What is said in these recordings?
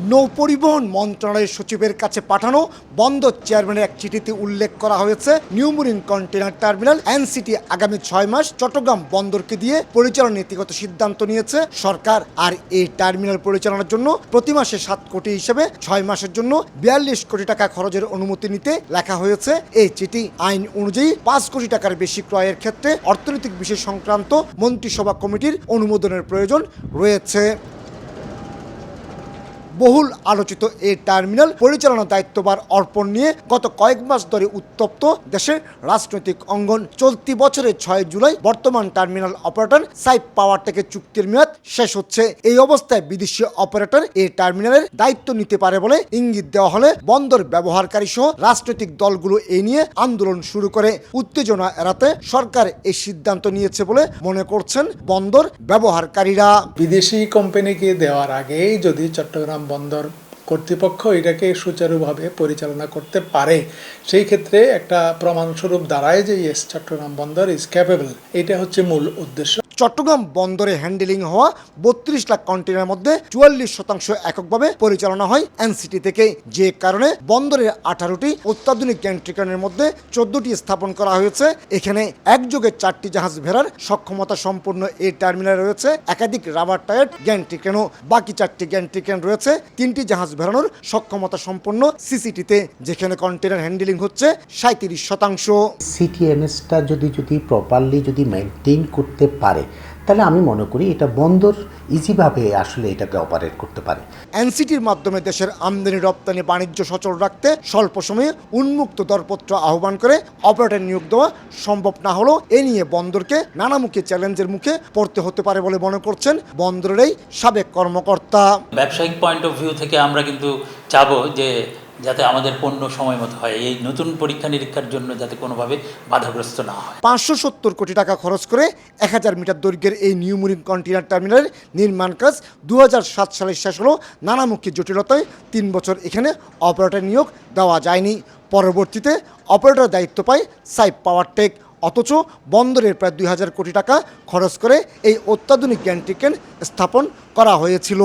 নৌপরিবহন মন্ত্রণালয়ের সচিবের কাছে পাঠানো বন্দর চেয়ারম্যানের এক চিঠিতে উল্লেখ করা হয়েছে new marine container terminal NCT আগামী 6 মাস চট্টগ্রাম বন্দরকে দিয়ে পরিচালনার নীতিগত সিদ্ধান্ত নিয়েছে সরকার। আর এই টার্মিনাল পরিচালনার জন্য প্রতি মাসে 7 কোটি হিসেবে 6 মাসের জন্য 42 কোটি টাকা খরচের অনুমতি নিতে লেখা হয়েছে এই চিঠি। আইন অনুযায়ী 5 কোটি টাকার বেশি ক্রয়ের ক্ষেত্রে অর্থনৈতিক বিষয় সংক্রান্ত মন্ত্রিসভা কমিটির অনুমোদনের প্রয়োজন রয়েছে। বহুল আলোচিত এই টার্মিনাল পরিচালনার দায়িত্বভার অর্পণ নিয়ে গত কয়েক মাস ধরে উত্তপ্ত দেশের রাজনৈতিক অঙ্গন। চলতি বছরের 6 জুলাই বর্তমান টার্মিনাল অপারেটর সাইপ পাওয়ারটেকের চুক্তির মেয়াদ শেষ হচ্ছে। এই অবস্থায় বিদেশি অপারেটর এই টার্মিনালের দায়িত্ব নিতে পারে বলে ইঙ্গিত দেওয়া হলে বন্দর ব্যবহারকারী সহ রাজনৈতিক দলগুলো এই নিয়ে আন্দোলন শুরু করে। উত্তেজনা এড়াতে সরকার এই সিদ্ধান্ত নিয়েছে বলে মনে করছেন বন্দর ব্যবহারকারীরা। বিদেশি কোম্পানিকে দেওয়ার আগেই যদি চট্টগ্রাম বন্দর কর্তৃপক্ষ এটাকে সুচারুভাবে পরিচালনা করতে পারে, সেই ক্ষেত্রে একটা প্রমাণস্বরূপ দাঁড়ায় যে ইয়েস, চট্টগ্রাম বন্দর ইজ ক্যাপেবল। এটা হচ্ছে মূল উদ্দেশ্য। চট্টগ্রাম বন্দরে হ্যান্ডেলিং হওয়া 32 লাখ কন্টেইনারের মধ্যে 44% এককভাবে পরিচালনা হয় এনসিটি থেকে, যে কারণে বন্দরের 18টি অত্যাধুনিক গ্যান্ট্রিক্রেনের মধ্যে 14টি স্থাপন করা হয়েছে। এখানে একযোগে 4টি জাহাজ ভেড়ার সক্ষমতা সম্পন্ন এই টার্মিনালে রয়েছে একাধিক রাবার টায়ার্ড গ্যান্ট্রিক্রেনও। বাকি 4টি গ্যান্ট্রিক্রেন রয়েছে 3টি জাহাজ ভেড়ানোর সক্ষমতা সম্পন্ন সিসিটিতে, যেখানে কন্টেইনার হ্যান্ডেলিং হচ্ছে 37%। সিটিএমএসটা যদি প্রপারলি মেনটেন করতে পারে, তাহলে আমি মনে করি এটা বন্দর ইজিভাবে আসলে এটাকে অপারেট করতে পারে। এনসিটির মাধ্যমে দেশের আমদানি রপ্তানি বাণিজ্য সচল রাখতে স্বল্প সময়ে উন্মুক্ত দরপত্র আহ্বান করে অপারেটর নিয়োগ দেওয়া সম্ভব না হলেও এ নিয়ে বন্দরকে নানামুখী চ্যালেঞ্জের মুখে পড়তে হতে পারে বলে মনে করছেন বন্দরের এই সাবেক কর্মকর্তা। ব্যবসায়িক পয়েন্ট অফ ভিউ থেকে আমরা কিন্তু চাবো যে যাতে আমাদের পণ্য সময় মতো হয়, এই নতুন পরীক্ষা নিরীক্ষার জন্য যাতে কোনোভাবে বাধাগ্রস্ত না হয়। 570 কোটি টাকা খরচ করে 1000 মিটার দৈর্ঘ্যের এই নিউ মেরিন কন্টেইনার টার্মিনালের নির্মাণ কাজ 2007 সালে শেষ হলো। নানামুখী জটিলতায় 3 বছর এখানে অপারেটর নিয়োগ দেওয়া যায়নি। পরবর্তীতে অপারেটর দায়িত্ব পায় সাইপ পাওয়ারটেক। অথচ বন্দরের প্রায় 2000 কোটি টাকা খরচ করে এই অত্যাধুনিক গ্যান্ট্রিক্রেন স্থাপন করা হয়েছিল।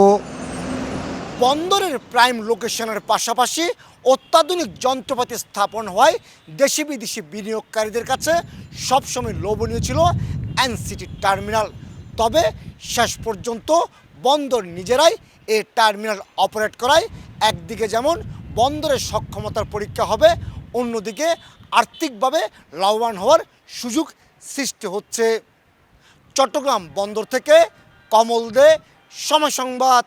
বন্দরের প্রাইম লোকেশনের পাশাপাশি অত্যাধুনিক যন্ত্রপাতি স্থাপন হওয়ায় দেশি বিদেশি বিনিয়োগকারীদের কাছে সবসময় লোভনীয় ছিল এনসিটি টার্মিনাল। তবে শেষ পর্যন্ত বন্দর নিজেরাই এই টার্মিনাল অপারেট করায় একদিকে যেমন বন্দরের সক্ষমতার পরীক্ষা হবে, অন্যদিকে আর্থিকভাবে লাভবান হওয়ার সুযোগ সৃষ্টি হচ্ছে। চট্টগ্রাম বন্দর থেকে কমল দে, সময় সংবাদ।